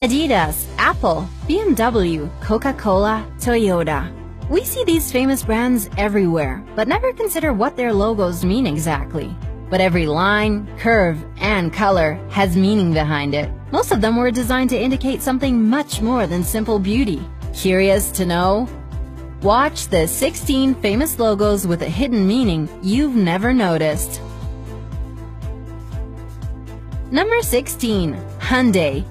Adidas, Apple, BMW, Coca-Cola, Toyota. We see these famous brands everywhere, but never consider what their logos mean exactly. But every line, curve, and color has meaning behind it. Most of them were designed to indicate something much more than simple beauty. Curious to know? Watch the 16 famous logos with a hidden meaning you've never noticed. Number 16. Hyundai.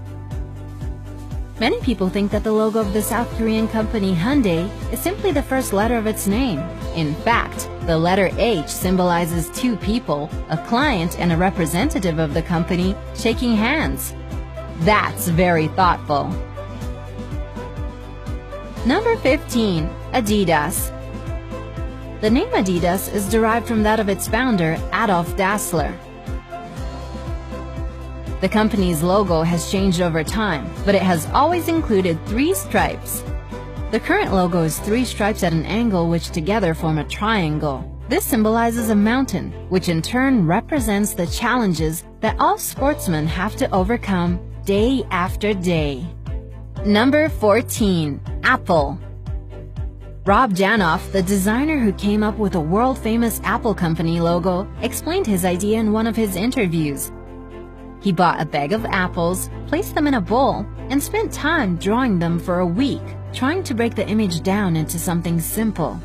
Many people think that the logo of the South Korean company Hyundai is simply the first letter of its name. In fact, the letter H symbolizes two people, a client and a representative of the company, shaking hands. That's very thoughtful. Number 15. Adidas. The name Adidas is derived from that of its founder, Adolf Dassler. The company's logo has changed over time, but it has always included 3 stripes. The current logo is 3 stripes at an angle which together form a triangle. This symbolizes a mountain, which in turn represents the challenges that all sportsmen have to overcome day after day. Number 14. Apple. Rob Janoff, the designer who came up with the world-famous Apple Company logo, explained his idea in one of his interviews. He bought a bag of apples, placed them in a bowl, and spent time drawing them for a week, trying to break the image down into something simple.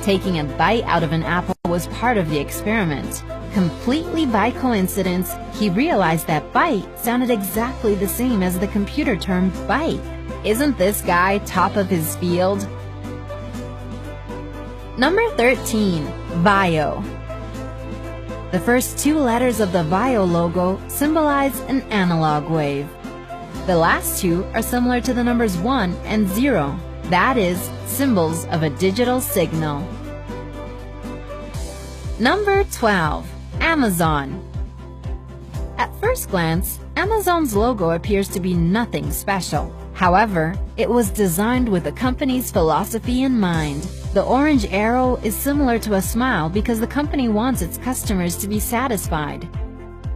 Taking a bite out of an apple was part of the experiment. Completely by coincidence, he realized that bite sounded exactly the same as the computer term bite. Isn't this guy top of his field? Number 13. Vio. The first 2 letters of the Vio logo symbolize an analog wave. The last 2 are similar to the numbers 1 and 0. That is, symbols of a digital signal. Number 12. Amazon. At first glance, Amazon's logo appears to be nothing special. However, it was designed with the company's philosophy in mind. The orange arrow is similar to a smile because the company wants its customers to be satisfied.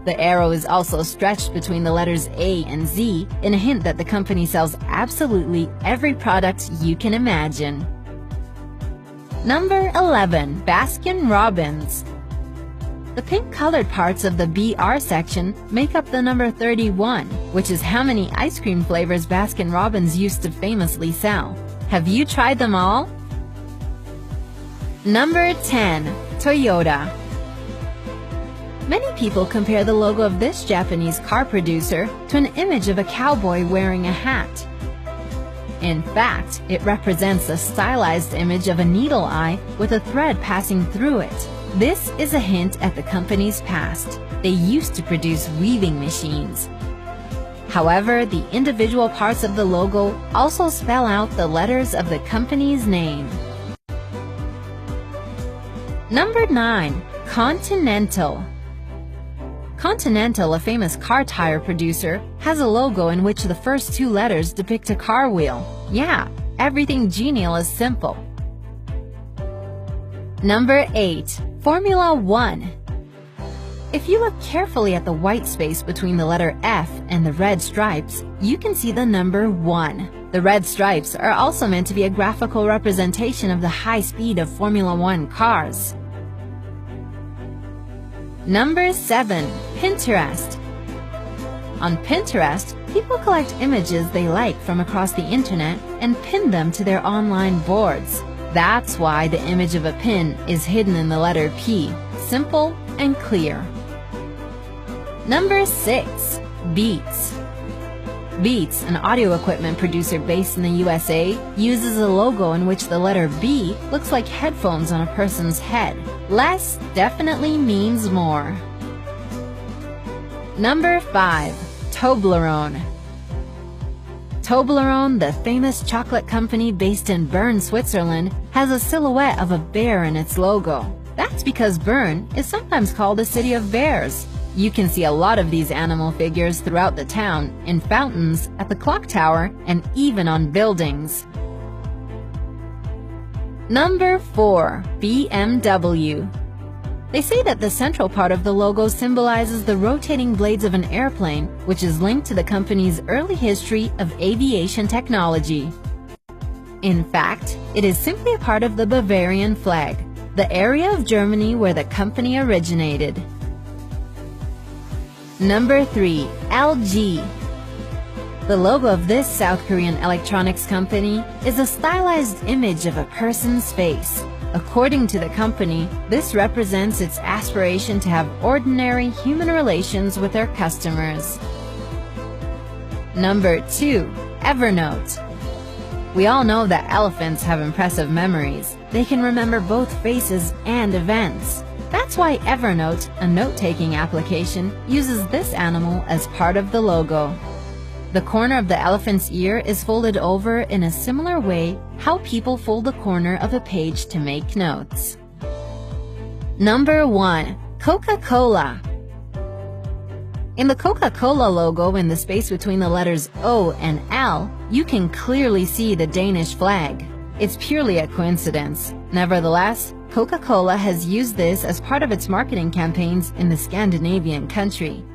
The arrow is also stretched between the letters A and Z in a hint that the company sells absolutely every product you can imagine. Number 11. Baskin-Robbins. The pink-colored parts of the BR section make up the number 31, which is how many ice cream flavors Baskin-Robbins used to famously sell. Have you tried them all? Number 10. Toyota. Many people compare the logo of this Japanese car producer to an image of a cowboy wearing a hat. In fact, it represents a stylized image of a needle eye with a thread passing through it. This is a hint at the company's past. They used to produce weaving machines. However, the individual parts of the logo also spell out the letters of the company's name. Number 9. Continental. Continental, a famous car tire producer, has a logo in which the first 2 letters depict a car wheel. Yeah, everything genial is simple. Number 8. Formula 1. If you look carefully at the white space between the letter F and the red stripes, you can see the number 1. The red stripes are also meant to be a graphical representation of the high speed of Formula 1 cars. Number 7. Pinterest. On Pinterest, people collect images they like from across the internet and pin them to their online boards. That's why the image of a pin is hidden in the letter P. Simple and clear. Number 6. Beats. Beats, an audio equipment producer based in the USA, uses a logo in which the letter B looks like headphones on a person's head. Less definitely means more. Number 5. Toblerone. Toblerone, the famous chocolate company based in Bern, Switzerland, has a silhouette of a bear in its logo. That's because Bern is sometimes called a city of bears. You can see a lot of these animal figures throughout the town, in fountains, at the clock tower, and even on buildings. Number 4. BMW. They say that the central part of the logo symbolizes the rotating blades of an airplane, which is linked to the company's early history of aviation technology. In fact, it is simply a part of the Bavarian flag, the area of Germany where the company originated. Number 3. LG. The logo of this South Korean electronics company is a stylized image of a person's face. According to the company, this represents its aspiration to have ordinary human relations with their customers. Number 2. Evernote. We all know that elephants have impressive memories. They can remember both faces and events. That's why Evernote, a note-taking application, uses this animal as part of the logo. The corner of the elephant's ear is folded over in a similar way how people fold the corner of a page to make notes. Number 1. Coca-Cola. In the Coca-Cola logo, in the space between the letters O and L, you can clearly see the Danish flag. It's purely a coincidence. Nevertheless, Coca-Cola has used this as part of its marketing campaigns in the Scandinavian country.